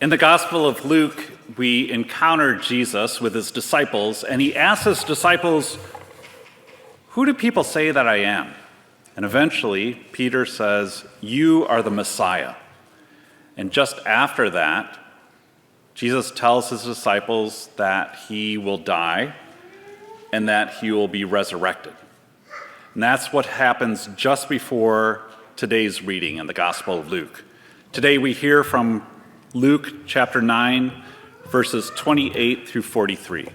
In the Gospel of Luke, we encounter Jesus with his disciples, and he asks his disciples, "Who do people say that I am?" And eventually, Peter says, "You are the Messiah." And just after that, Jesus tells his disciples that he will die and that he will be resurrected. And that's what happens just before today's reading in the Gospel of Luke. Today we hear from Luke chapter 9, verses 28 through 43.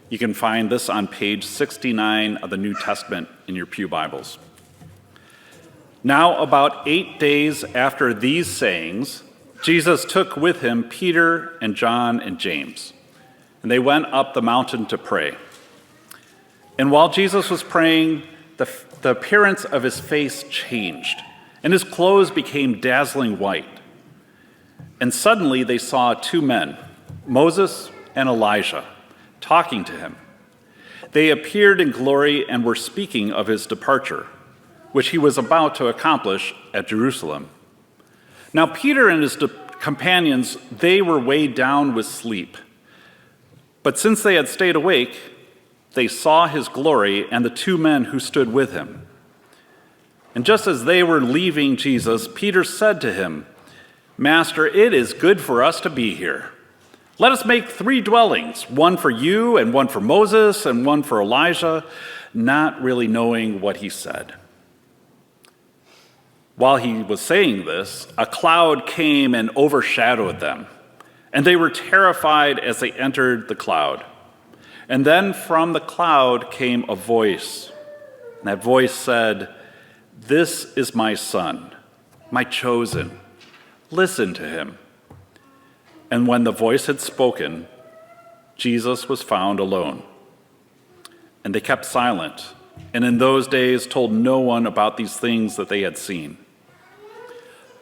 You can find this on page 69 of the New Testament in your pew Bibles. Now, about 8 days after these sayings, Jesus took with him Peter and John and James, and they went up the mountain to pray. And while Jesus was praying, the appearance of his face changed, and his clothes became dazzling white. And suddenly they saw two men, Moses and Elijah, talking to him. They appeared in glory and were speaking of his departure, which he was about to accomplish at Jerusalem. Now Peter and his companions, they were weighed down with sleep. But since they had stayed awake, they saw his glory and the two men who stood with him. And just as they were leaving Jesus, Peter said to him, "Master, it is good for us to be here. Let us make 3 dwellings, one for you and one for Moses and one for Elijah," not really knowing what he said. While he was saying this, a cloud came and overshadowed them, and they were terrified as they entered the cloud. And then from the cloud came a voice, and that voice said, "This is my son, my chosen. Listen to him." And when the voice had spoken, Jesus was found alone. And they kept silent, and in those days told no one about these things that they had seen.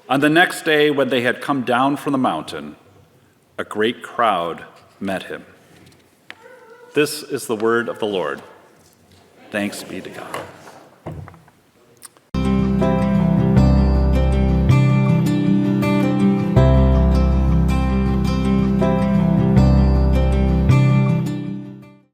On the next day, when they had come down from the mountain, a great crowd met him. This is the word of the Lord. Thanks be to God.